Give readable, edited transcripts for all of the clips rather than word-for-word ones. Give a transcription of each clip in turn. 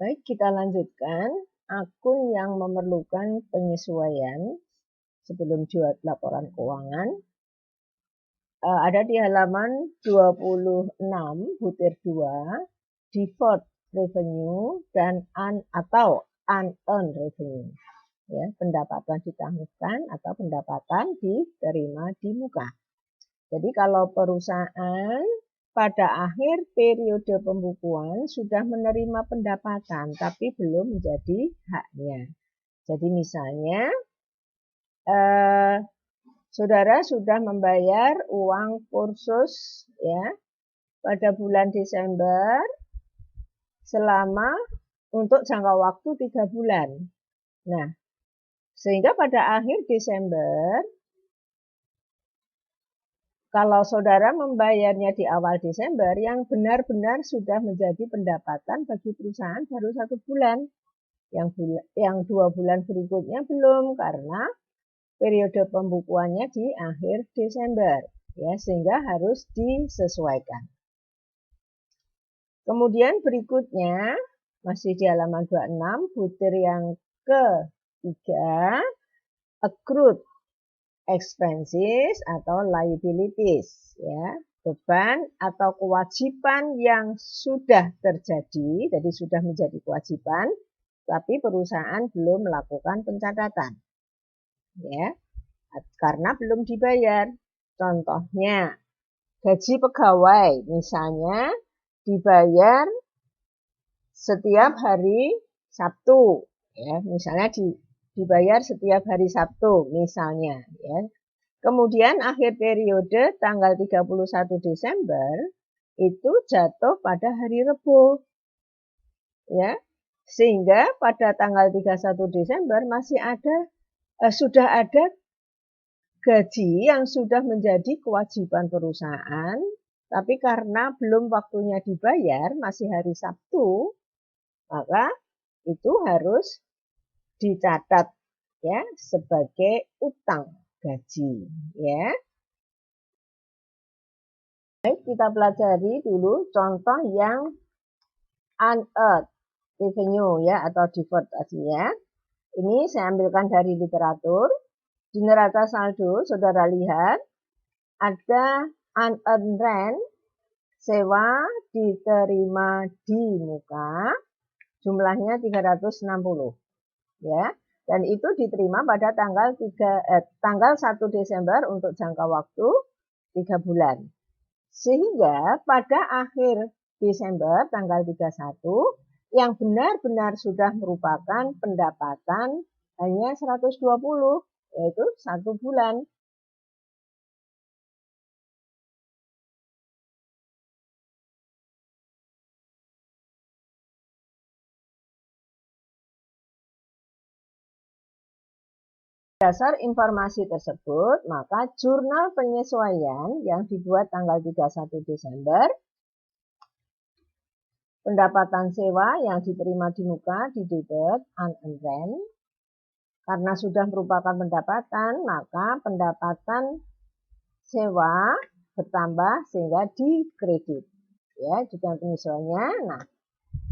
Baik, kita lanjutkan. Akun yang memerlukan penyesuaian sebelum buat laporan keuangan. Ada di halaman 26, butir 2, deferred revenue dan atau unearned revenue. Ya, pendapatan ditangguhkan atau pendapatan diterima di muka. Jadi kalau perusahaan pada akhir periode pembukuan sudah menerima pendapatan tapi belum menjadi haknya. Jadi misalnya saudara sudah membayar uang kursus ya pada bulan Desember selama untuk jangka waktu 3 bulan. Nah, sehingga pada akhir Desember kalau saudara membayarnya di awal Desember, yang benar-benar sudah menjadi pendapatan bagi perusahaan baru 1 bulan. Yang 2 bulan berikutnya belum, karena periode pembukuannya di akhir Desember. Ya, sehingga harus disesuaikan. Kemudian berikutnya, masih di halaman 26, butir yang ketiga, accrued expenses atau liabilities, ya, beban atau kewajiban yang sudah terjadi, jadi sudah menjadi kewajiban, tapi perusahaan belum melakukan pencatatan, ya, karena belum dibayar. Contohnya gaji pegawai, misalnya dibayar setiap hari Sabtu, ya, misalnya dibayar setiap hari Sabtu misalnya, ya. Kemudian akhir periode tanggal 31 Desember itu jatuh pada hari Rebo. Ya. Sehingga pada tanggal 31 Desember masih sudah ada gaji yang sudah menjadi kewajiban perusahaan, tapi karena belum waktunya dibayar, masih hari Sabtu, maka itu harus dicatat ya sebagai utang gaji, ya. Baik, kita pelajari dulu contoh yang unearned revenue ya atau deferred tadi ya. Ini saya ambilkan dari literatur. Di neraca saldo, saudara lihat ada unearned rent, sewa diterima di muka, jumlahnya 360 ya. Dan itu diterima pada tanggal 1 Desember untuk jangka waktu 3 bulan. Sehingga pada akhir Desember tanggal 31 yang benar-benar sudah merupakan pendapatan hanya 120, yaitu 1 bulan. Dasar informasi tersebut, maka jurnal penyesuaian yang dibuat tanggal 31 Desember, pendapatan sewa yang diterima di muka di debit unearned rent, karena sudah merupakan pendapatan, maka pendapatan sewa bertambah sehingga dikredit. Ya, jurnal penyesuaiannya. Nah,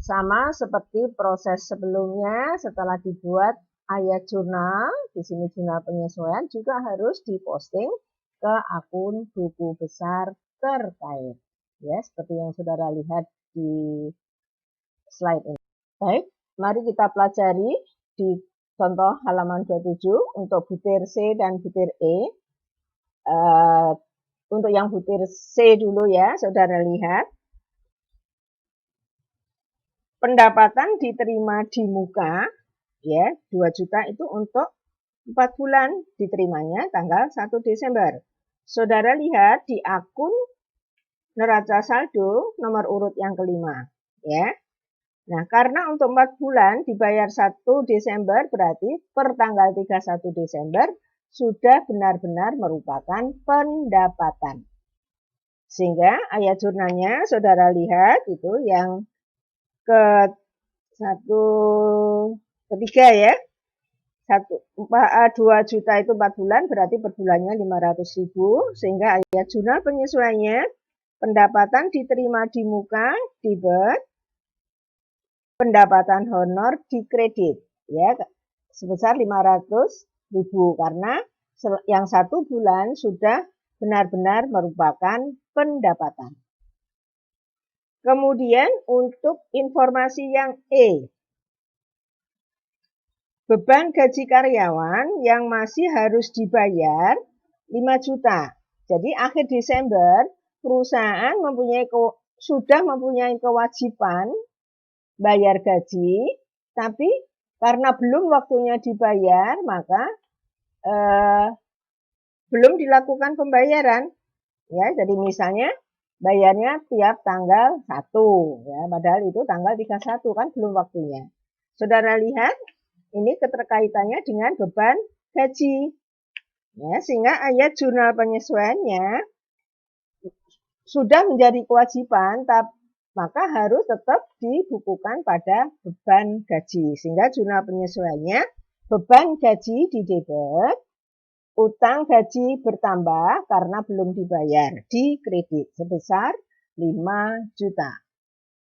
sama seperti proses sebelumnya setelah dibuat ayat jurnal, di sini jurnal penyesuaian juga harus diposting ke akun buku besar terkait. Ya, seperti yang saudara lihat di slide ini. Baik, mari kita pelajari di contoh halaman 27 untuk butir C dan butir E. Untuk yang butir C dulu ya, saudara lihat. Pendapatan diterima di muka, ya, 2 juta itu untuk 4 bulan, diterimanya tanggal 1 Desember. Saudara lihat di akun neraca saldo nomor urut yang kelima, ya. Nah, karena untuk 4 bulan dibayar 1 Desember, berarti per tanggal 31 Desember sudah benar-benar merupakan pendapatan. Sehingga ayat jurnalnya saudara lihat itu yang ketiga ya. 2 juta itu 4 bulan, berarti per bulannya 500.000, sehingga ayat jurnal penyesuaiannya pendapatan diterima di muka debit pendapatan honor dikredit ya sebesar 500.000 karena yang 1 bulan sudah benar-benar merupakan pendapatan. Kemudian untuk informasi yang E, beban gaji karyawan yang masih harus dibayar 5 juta. Jadi akhir Desember perusahaan sudah mempunyai kewajiban bayar gaji, tapi karena belum waktunya dibayar, maka belum dilakukan pembayaran. Ya, jadi misalnya bayarnya tiap tanggal 1, ya, padahal itu tanggal 31 kan belum waktunya. Saudara lihat, ini keterkaitannya dengan beban gaji. Ya, sehingga ayat jurnal penyesuaiannya sudah menjadi kewajiban, maka harus tetap dibukukan pada beban gaji. Sehingga jurnal penyesuaiannya beban gaji di debit, utang gaji bertambah karena belum dibayar, di kredit sebesar 5 juta.